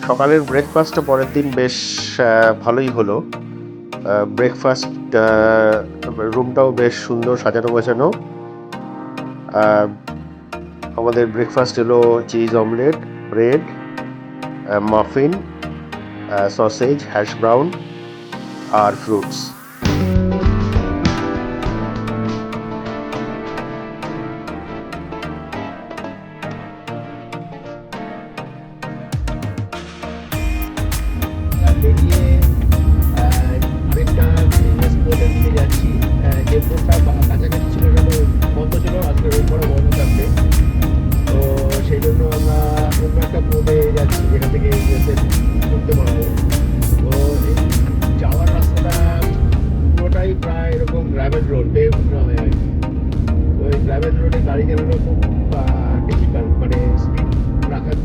সকালের ব্রেকফাস্টটা পরের দিন বেশ ভালোই হলো। ব্রেকফাস্ট রুমটাও বেশ সুন্দর সাজানো গোছানো। আমাদের ব্রেকফাস্ট এলো cheese omelette, bread, muffin, sausage, hash brown আর ফ্রুটস। বেরিয়ে আরেকটা বিজনেস পোর্টের দিকে যাচ্ছি। যে পোর্টটা কাছাকাছি ছিল সেটা তো বন্ধ ছিল, আজকে রোববারে বন্ধ থাকবে। তো সেই জন্য আমরা অন্য একটা পোর্টে যাচ্ছি যেখান থেকে ইউএসএ ঢুকতে পারবো। তো এই যাওয়ার রাস্তাটা পুরোটাই প্রায় এরকম গ্রাভেল রোড, পেভ নয় আর কি। তো এই গ্রাভেল রোডে গাড়ি চালানো খুব ডিফিকাল্ট, মানে স্পিড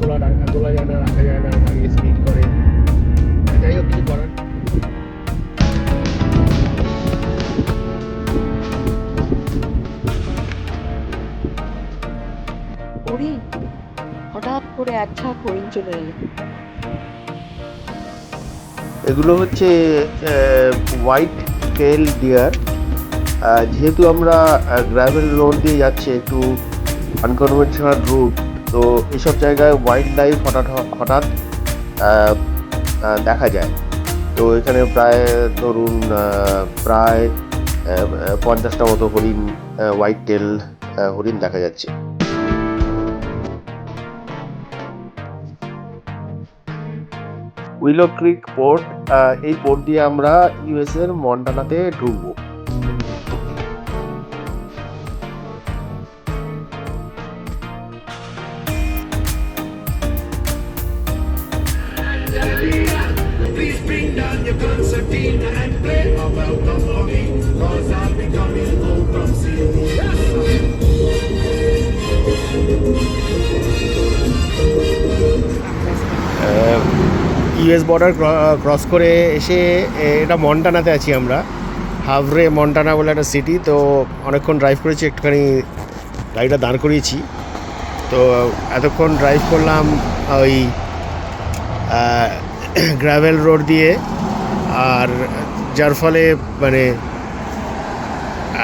তোলা যায় না, রাখা যায় না, গাড়ি স্পিড করে। যাই হোক, কিছু করার নেই। হরিণ, হঠাৎ করে এক ঝাঁক হরিণ চলে এলো। এগুলো হচ্ছে হোয়াইট টেল ডিয়ার। যেহেতু আমরা গ্র্যাভেল রোড দিয়ে যাচ্ছি, একটু আনকনভেনশনাল রুট, তো এইসব জায়গায় ওয়াইল্ড লাইফ হঠাৎ হঠাৎ আহ, দেখা যায়। তো এখানে প্রায় ধরুন প্রায় 50টা মতো হরিণ, হোয়াইট টেল হরিণ দেখা যাচ্ছে। উইলো ক্রিক পোর্ট, এই পোর্ট দিয়ে আমরা ইউএস এর মন্টানাতে ঢুকবো। Please bring down your concertina and play a welcome for me, cause I'll be coming home from sea. US border cross করে এসে এটা মন্টানাতে আছি আমরা। হাভরে মন্টানা বলে একটা সিটি। তো অনেকক্ষণ ড্রাইভ করেছি, একটুখানি গাড়িটা দাঁড় করিয়েছি। তো এতক্ষণ ড্রাইভ করলাম ওই গ্র্যাভেল রোড দিয়ে, আর যার ফলে মানে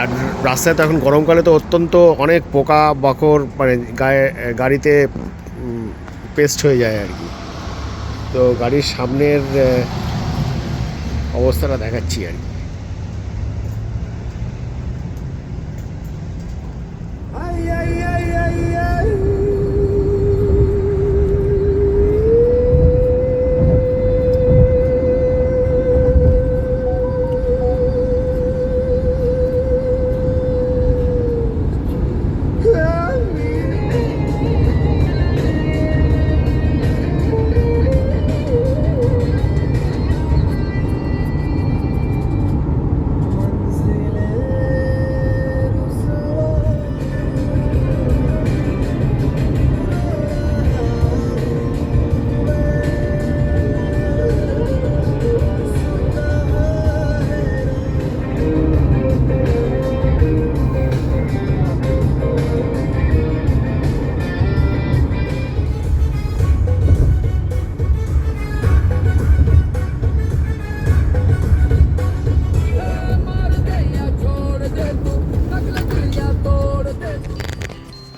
আর রাস্তায় তো এখন গরমকালে তো অত্যন্ত অনেক পোকা বাকড়, মানে গাড়িতে পেস্ট হয়ে যায় আর কি। তো গাড়ির সামনের অবস্থাটা দেখাচ্ছি আর কি।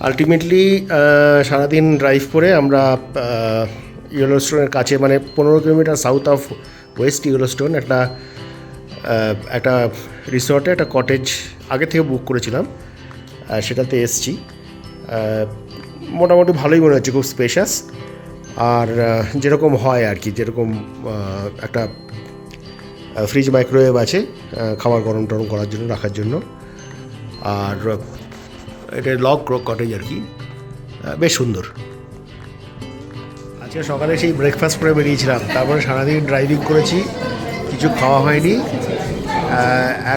আলটিমেটলি সারাদিন ড্রাইভ করে আমরা ইয়েলোস্টোনের কাছে, মানে 15 kilometre south of West Yellowstone, একটা রিসর্টে একটা কটেজ আগে থেকে বুক করেছিলাম, সেটাতে এসছি। মোটামুটি ভালোই মনে হচ্ছে, খুব স্পেশাস। আর যেরকম হয় আর কি, যেরকম একটা ফ্রিজ মাইক্রোওয়েভ আছে খাবার গরম টরম করার জন্য, রাখার জন্য। আর এটা লগ কটেজ আর কি, বেশ সুন্দর। আজকে সকালে সেই ব্রেকফাস্ট করে বেরিয়েছিলাম, তারপরে সারাদিন ড্রাইভিং করেছি, কিছু খাওয়া হয়নি।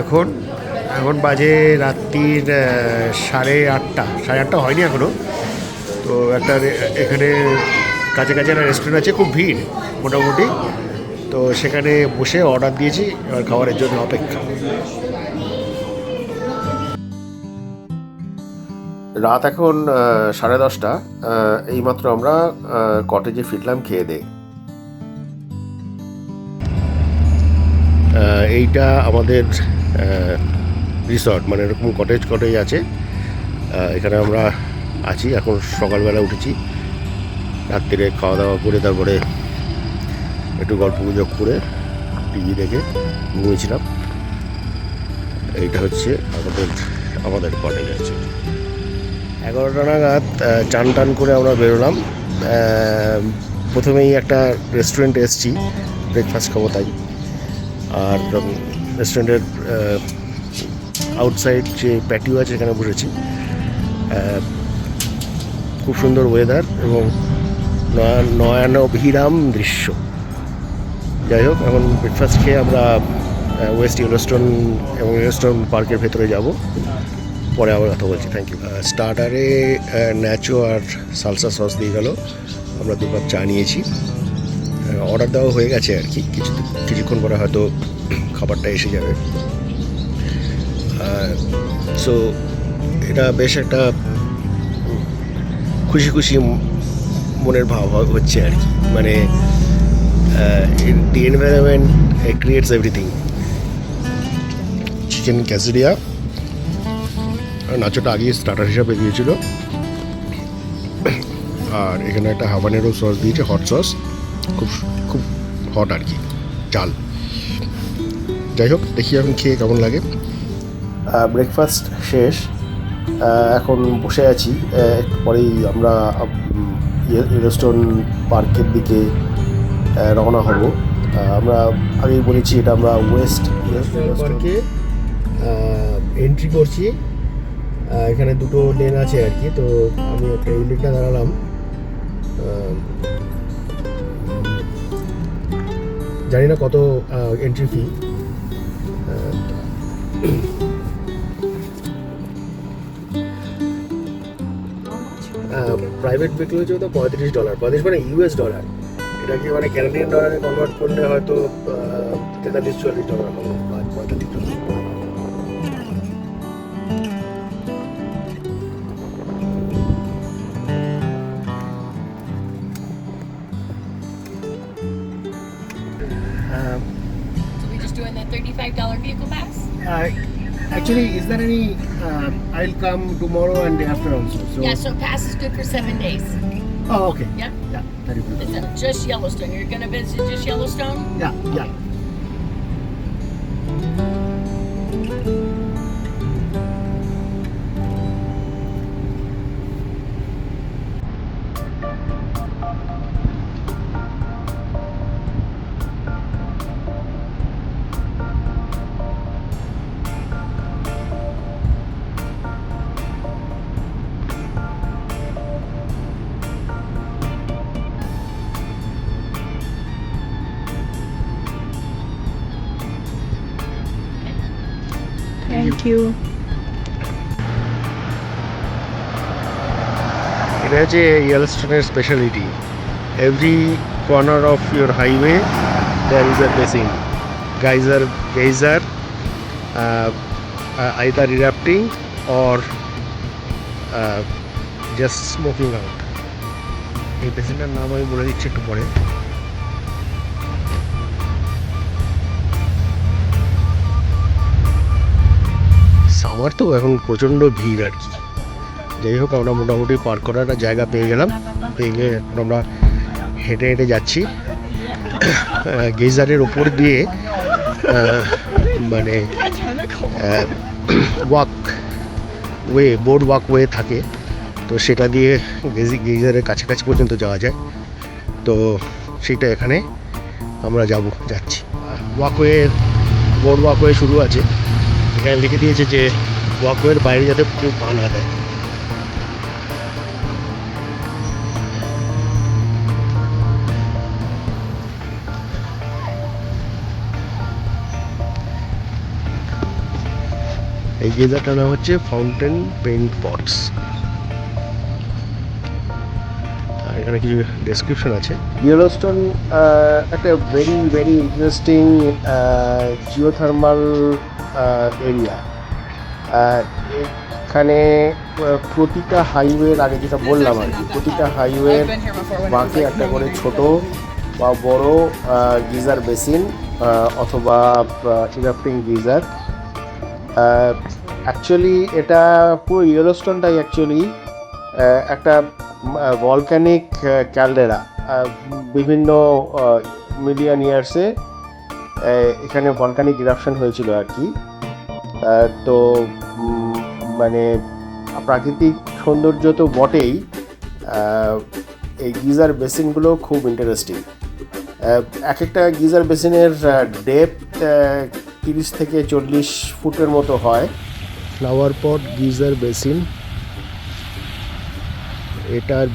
এখন বাজে রাত্রির 8:30 হয়নি এখনও। তো একটা এখানে কাছাকাছি একটা রেস্টুরেন্ট আছে, খুব ভিড় মোটামুটি। তো সেখানে বসে অর্ডার দিয়েছি, এবার খাবারের জন্য অপেক্ষা। রাত এখন 10:30। এইমাত্র আমরা কটেজে ফিরলাম খেয়ে দিয়ে। এইটা আমাদের রিসর্ট, মানে এরকম কটেজ আছে। এখানে আমরা আছি, এখন সকালবেলা উঠেছি, রাত্রিরে খাওয়া দাওয়া করে তারপরে একটু গল্প গুজব করে টিভি দেখে ঘুমিয়েছিলাম। এইটা হচ্ছে আমাদের কটেজ আছে। 11টা নাগাদ চান টান করে আমরা বেরোলাম। প্রথমেই একটা রেস্টুরেন্টে এসেছি, ব্রেকফাস্ট খাবো তাই। আর রেস্টুরেন্টের আউটসাইড যে প্যাটিও আছে সেখানে বসেছি। খুব সুন্দর ওয়েদার এবং নয়নাভিরাম দৃশ্য। যাই হোক, এখন ব্রেকফাস্ট খেয়ে আমরা ওয়েস্ট ইয়েলোস্টোন এবং ইয়েলোস্টোন পার্কের ভেতরে যাব, পরে আবার কথা বলছি। Thank you. স্টার্টারে ন্যাচো আর সালসা সস দিয়ে গেল। আমরা 2 কাপ চা নিয়েছি। অর্ডার দেওয়া হয়ে গেছে আর কি, কিছুক্ষণ পরে হয়তো খাবারটা এসে যাবে। সো এটা বেশ একটা খুশি মনের ভাব হচ্ছে আর কি, মানে the environment creates everything. Chicken quesadilla, নাচোটা আগেই স্টার্টার হিসাবে দিয়েছিল, আর এখানে একটা হাবানেরো সস দিয়েছে, হট সস, খুব হট আর কি, চাল। যাই হোক, দেখি এখন খেয়ে কেমন লাগে। ব্রেকফাস্ট শেষ, এখন বসে আছি। একটু পরেই আমরা ইয়েলোস্টোন পার্কের দিকে রওনা হব। আমরা আগেই বলেছি এটা আমরা ওয়েস্ট ইয়েলোস্টোন পার্কে এন্ট্রি করছি। এখানে 2টো লেন আছে আর কি, তো আমি একটা এই লেনটা দাঁড়ালাম। জানি না কত এন্ট্রি ফি। প্রাইভেট ভেহিকল হচ্ছে তো $35, 35 মানে US ডলার। এটাকে মানে ক্যানাডিয়ান ডলারে কনভার্ট করলে হয়তো $43-44 হবে, বা $45। So we just doing that $35 vehicle pass? Actually, is there any? I'll come tomorrow and day after also. So. Yeah, so pass is good for 7 days. Oh, okay. Yep. Yeah, very good. Is that just Yellowstone? You're gonna visit just Yellowstone? Yeah. Thank you. এটা হচ্ছে ইয়েলোস্টোনের speciality. Every corner of your highway there is a basin, geyser either erupting or just smoking out. এই বেসিনটার নাম আমি বলে দিচ্ছি একটু পরে। সামার তো এখন প্রচণ্ড ভিড় আর কি। যাই হোক, আমরা মোটামুটি পার্ক করার একটা জায়গা পেয়ে গেলাম। পেয়ে গিয়ে এখন আমরা হেঁটে হেঁটে যাচ্ছি গেজারের ওপর দিয়ে, মানে বোর্ড ওয়াকওয়ে থাকে, তো সেটা দিয়ে গেজারের কাছাকাছি পর্যন্ত যাওয়া যায়। তো সেটা এখানে আমরা যাচ্ছি। বোর্ড ওয়াকওয়ে শুরু আছে, এখানে লিখে দিয়েছে যে ওয়াকওয়ের বাইরে যাতে কেউ পা না দেয়। এই গেজারটার নাম হচ্ছে ফাউন্টেন পেন পটস। আর এখানে কিছু ডেসক্রিপশন আছে। ইয়েলোস্টোন একটা ভেরি ইন্টারেস্টিং জিওথার্মাল এরিয়া। এখানে প্রতিটা হাইওয়ের, আগে যেটা বললাম আর কি, প্রতিটা হাইওয়ের বাঁকে একটা করে ছোট বা বড় গিজার বেসিন অথবা ইরাপটিং গিজার। অ্যাকচুয়ালি এটা পুরো ইয়েলোস্টোনটাই অ্যাকচুয়ালি একটা ভলক্যানিক ক্যালডেরা। বিভিন্ন মিলিয়ন ইয়ার্সে এখানে ভলক্যানিক ইরাপশন হয়েছিল আর কি। তো মানে প্রাকৃতিক সৌন্দর্য তো বটেই, এই গিজার বেসিনগুলো খুব ইন্টারেস্টিং। এক একটা গিজার বেসিনের ডেপথ 30 থেকে 40 ফুটের মতো হয়। ফ্লাওয়ার পট গিজার বেসিন, এটার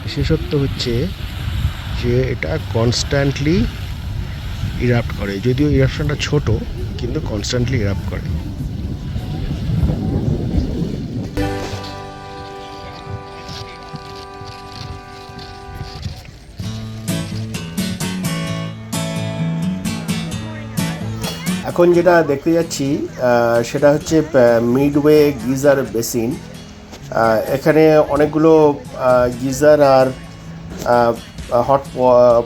বিশেষত্ব হচ্ছে যে এটা কনস্ট্যান্টলি ইরাপ্ট করে, যদিও ইরাপশনটা ছোট কিন্তু কনস্ট্যান্টলি ইরাপ্ট করে। এখন যেটা দেখতে যাচ্ছি সেটা হচ্ছে মিডওয়ে গিজার বেসিন। এখানে অনেকগুলো গিজার আর হট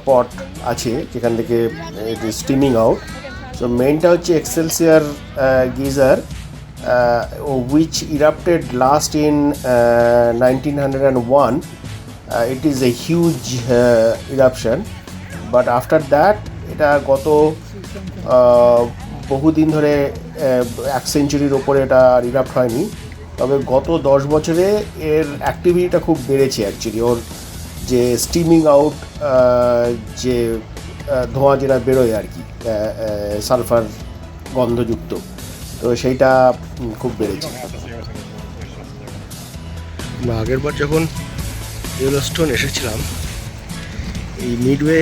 পট আছে যেখান থেকে স্টিমিং আউট। সো মেইনটা হচ্ছে এক্সেলসিয়ার geyser which erupted last in 1901. It is a huge eruption, but after that এটা গত বহুদিন ধরে 1 সেঞ্চুরির ওপরে এটা ইরাপ্ট হয়নি, তবে গত 10 বছরে এর অ্যাক্টিভিটিটা খুব বেড়েছে অ্যাকচুয়ালি। ওর যে স্টিমিং আউট যে ধোঁয়া যেটা বেরোয় আর কি, সালফার গন্ধযুক্ত, তো সেইটা খুব বেড়েছে। আগের বার যখন ইয়েলোস্টোন এসেছিলাম, এই মিডওয়ে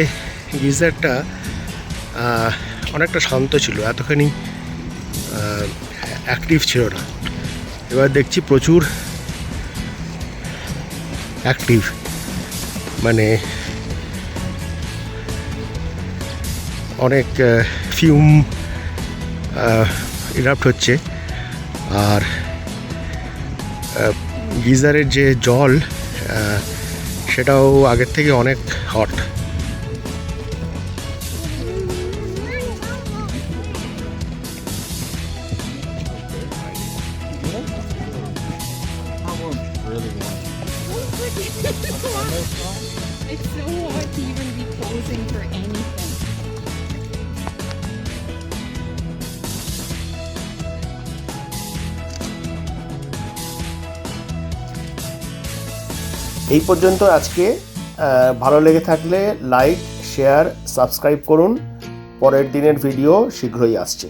গিজারটা অনেকটা শান্ত ছিল, এতখানি অ্যাক্টিভ ছিল না। এবার দেখছি প্রচুর অ্যাক্টিভ, মানে অনেক ফিউম ইরাপ্ট হচ্ছে। আর গিজারের যে জল সেটাও আগের থেকে অনেক hot. It's so hard to even be posing for anything. এই পর্যন্ত আজকে। ভালো লেগে থাকলে লাইক, শেয়ার, সাবস্ক্রাইব করুন। পরের দিনের ভিডিও শীঘ্রই আসছে।